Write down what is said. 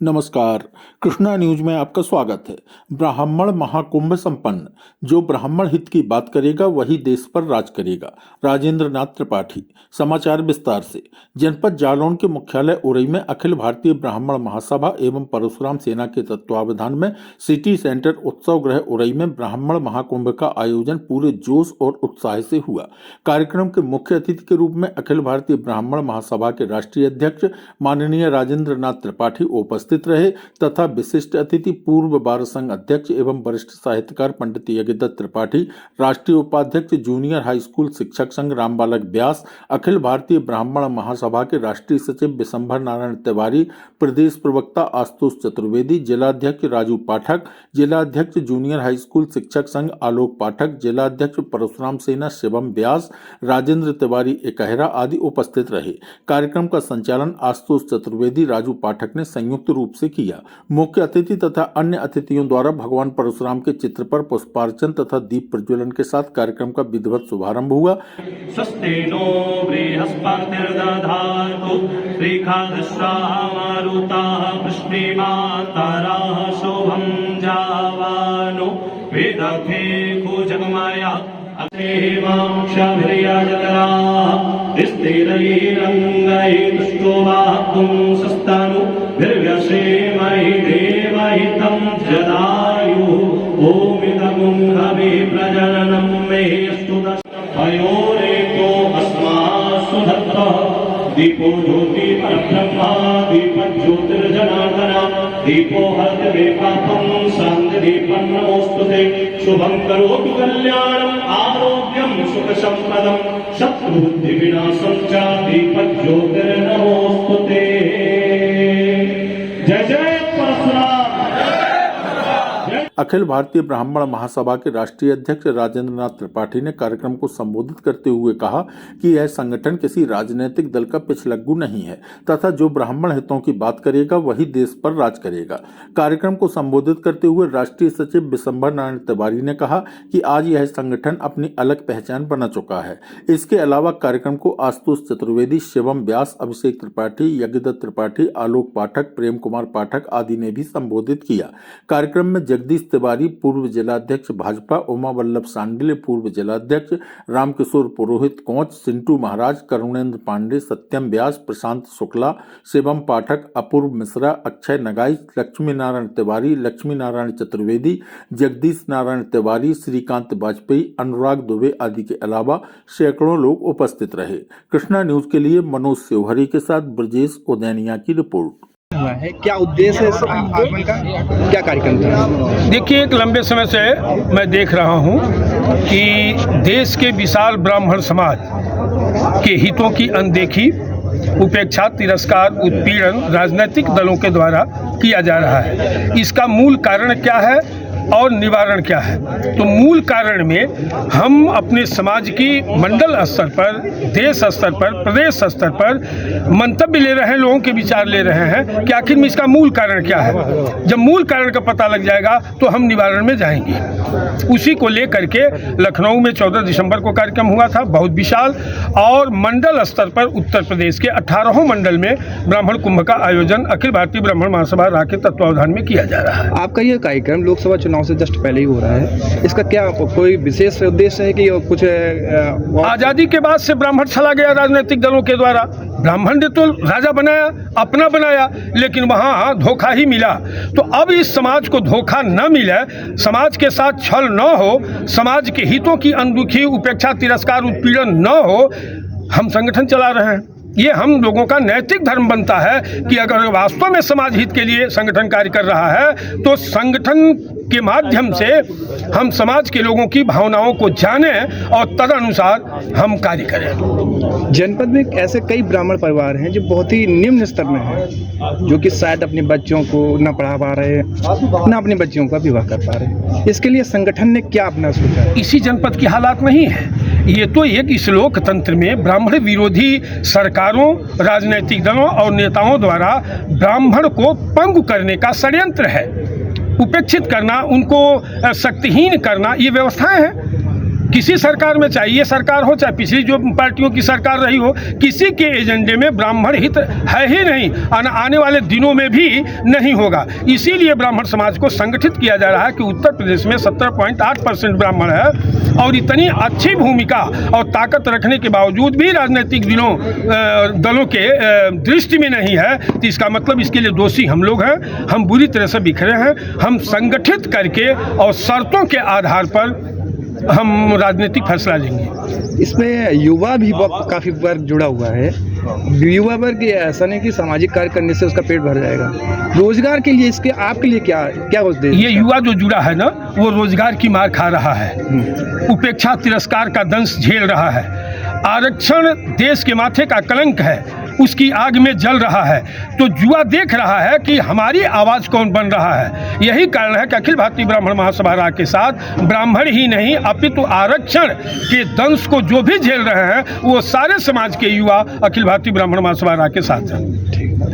नमस्कार। कृष्णा न्यूज में आपका स्वागत है। ब्राह्मण महाकुंभ संपन्न। जो ब्राह्मण हित की बात करेगा वही देश पर राज करेगा। राजेंद्र नाथ त्रिपाठी। समाचार विस्तार से। जनपद जालौन के मुख्यालय उरई में अखिल भारतीय ब्राह्मण महासभा एवं परशुराम सेना के तत्वावधान में सिटी सेंटर उत्सव गृह उरई में ब्राह्मण महाकुंभ का आयोजन पूरे जोश और उत्साह से हुआ। कार्यक्रम के मुख्य अतिथि के रूप में अखिल भारतीय ब्राह्मण महासभा के राष्ट्रीय अध्यक्ष माननीय राजेंद्र नाथ त्रिपाठी उपस्थित रहे तथा विशिष्ट अतिथि पूर्व बार संघ अध्यक्ष एवं वरिष्ठ साहित्यकार पंडित यज्ञदत्त त्रिपाठी, राष्ट्रीय उपाध्यक्ष जूनियर हाई स्कूल शिक्षक संघ रामबालक व्यास, अखिल भारतीय ब्राह्मण महासभा के राष्ट्रीय सचिव विशंभर नारायण तिवारी, प्रदेश प्रवक्ता आशुतोष चतुर्वेदी, जिलाध्यक्ष राजू पाठक, जिलाध्यक्ष जूनियर हाई स्कूल शिक्षक संघ आलोक पाठक, जिलाध्यक्ष परशुराम सेना शिवम व्यास, राजेंद्र तिवारी एकहरा आदि उपस्थित रहे। कार्यक्रम का संचालन आशुतोष चतुर्वेदी, राजू पाठक ने संयुक्त रूप से किया। मुख्य अतिथि तथा अन्य अतिथियों द्वारा भगवान परशुराम के चित्र पर पुष्पार्चन तथा दीप प्रज्वलन के साथ कार्यक्रम का विधिवत शुभारंभ हुआ। स्वस्तिनो बृहस्पतिर्दधातु श्रीखादश्रामारुताः पुष्टिमातराः शोभं जावानो वेदखे खुजगमया स्तनु निर्व्यसेमहि देवहितं जदायुः ओमिदमुं हवे प्रजननं मे अस्तु अयोरेको अस्मासु दत्तः दीपो ज्योति परब्रह्मा दीपज्योतिर्जनार्दन दीपो हरते पापं शान्तिदीपं नमोस्तुते शुभं करोतु कल्याणम् आरोग्यं सुखसम्पदं शत्रुबुद्धिविनाशं च दीपज्योतिर्नमोस्तुते। जय जय परशुराम। अखिल भारतीय ब्राह्मण महासभा के राष्ट्रीय अध्यक्ष राजेंद्र नाथ त्रिपाठी ने कार्यक्रम को संबोधित करते हुए कहा कि यह संगठन किसी राजनीतिक दल का पिछलग्गू नहीं है तथा जो ब्राह्मण हितों की बात करेगा वही देश पर राज करेगा। कार्यक्रम को संबोधित करते हुए राष्ट्रीय सचिव विशंभर नारायण तिवारी ने कहा कि आज यह संगठन अपनी अलग पहचान बना चुका है। इसके अलावा कार्यक्रम को आशुतोष चतुर्वेदी, शिवम व्यास, अभिषेक त्रिपाठी, यज्ञदत्त त्रिपाठी, आलोक पाठक, प्रेम कुमार पाठक आदि ने भी संबोधित किया। कार्यक्रम में जगदीश तिवारी पूर्व जिलाध्यक्ष भाजपा, उमा वल्लभ सांडिल्य पूर्व जिलाध्यक्ष, रामकिशोर पुरोहित कोंच, सिंटू महाराज, करुणेंद्र पांडे, सत्यम व्यास, प्रशांत शुक्ला, शिवम पाठक, अपूर्व मिश्रा, अक्षय नगाई, लक्ष्मी नारायण तिवारी, लक्ष्मी नारायण चतुर्वेदी, जगदीश नारायण तिवारी, श्रीकांत वाजपेयी, अनुराग दुबे आदि के अलावा सैकड़ों लोग उपस्थित रहे। कृष्णा न्यूज के लिए मनोज सेवहरी के साथ ब्रजेश उदैनिया की रिपोर्ट। है क्या उद्देश्य है इस आगमन का, क्या कार्यक्रम था? देखिए, एक लंबे समय से मैं देख रहा हूं कि देश के विशाल ब्राह्मण समाज के हितों की अनदेखी, उपेक्षा, तिरस्कार, उत्पीड़न राजनीतिक दलों के द्वारा किया जा रहा है। इसका मूल कारण क्या है और निवारण क्या है? तो मूल कारण में हम अपने समाज की मंडल स्तर पर, देश स्तर पर, प्रदेश स्तर पर मंतव्य ले रहे हैं, लोगों के विचार ले रहे हैं कि आखिर में इसका मूल कारण क्या है। जब मूल कारण का पता लग जाएगा तो हम निवारण में जाएंगे। उसी को लेकर के लखनऊ में 14 दिसंबर को कार्यक्रम हुआ था, बहुत विशाल, और मंडल स्तर पर उत्तर प्रदेश के 18 मंडल में ब्राह्मण कुंभ का आयोजन अखिल भारतीय ब्राह्मण महासभा रा के तत्वावधान में किया जा रहा है। आपका यह कार्यक्रम लोकसभा चुनाव से जस्ट पहले ही हो रहा है, इसका क्या कोई विशेष उद्देश्य है कि कुछ आजादी के बाद से ब्राह्मण चला गया राजनीतिक दलों के द्वारा। ब्राह्मण ने तो राजा बनाया, अपना बनाया, लेकिन वहाँ धोखा ही मिला। तो अब इस समाज को धोखा न मिले, समाज के साथ छल न हो, समाज के हितों की अनदेखी, उपेक्षा, तिरस्कार, उत्पीड़न न हो, हम संगठन चला रहे हैं। ये हम लोगों का नैतिक धर्म बनता है कि अगर वास्तव में समाज हित के लिए संगठन कार्य कर रहा है तो संगठन के माध्यम से हम समाज के लोगों की भावनाओं को जानें और तदनुसार हम कार्य करें। जनपद में ऐसे कई ब्राह्मण परिवार हैं जो बहुत ही निम्न स्तर में हैं, जो कि शायद अपने बच्चों को न पढ़ा पा रहे, न अपने बच्चों का विवाह कर पा रहे। इसके लिए संगठन ने क्या अपना सोचा? इसी जनपद की हालात नहीं है, ये तो एक इस लोकतंत्र में ब्राह्मण विरोधी सरकारों, राजनीतिक दलों और नेताओं द्वारा ब्राह्मण को पंगु करने का षड्यंत्र है। उपेक्षित करना, उनको शक्तिहीन करना, ये व्यवस्थाएं हैं। किसी सरकार में, चाहे ये सरकार हो चाहे पिछली जो पार्टियों की सरकार रही हो, किसी के एजेंडे में ब्राह्मण हित है ही नहीं, आने वाले दिनों में भी नहीं होगा। इसीलिए ब्राह्मण समाज को संगठित किया जा रहा है कि उत्तर प्रदेश में 17.8% ब्राह्मण है और इतनी अच्छी भूमिका और ताकत रखने के बावजूद भी राजनीतिक दलों के दृष्टि में नहीं है, तो इसका मतलब इसके लिए दोषी हम लोग हैं। हम बुरी तरह से बिखरे हैं। हम संगठित करके और शर्तों के आधार पर हम राजनीतिक फैसला लेंगे। इसमें युवा भी काफ़ी वर्ग जुड़ा हुआ है। युवा वर्ग ऐसा नहीं कि सामाजिक कार्य करने से उसका पेट भर जाएगा, रोजगार के लिए इसके आपके लिए क्या उद्देश्य? ये युवा जो जुड़ा है ना, वो रोजगार की मार खा रहा है, उपेक्षा तिरस्कार का दंश झेल रहा है। आरक्षण देश के माथे का कलंक है, उसकी आग में जल रहा है। तो युवा देख रहा है कि हमारी आवाज़ कौन बन रहा है। यही कारण है कि अखिल भारतीय ब्राह्मण महासभा के साथ ब्राह्मण ही नहीं अपितु आरक्षण के दंश को जो भी झेल रहे हैं वो सारे समाज के युवा अखिल भारतीय ब्राह्मण महासभा के साथ हैं।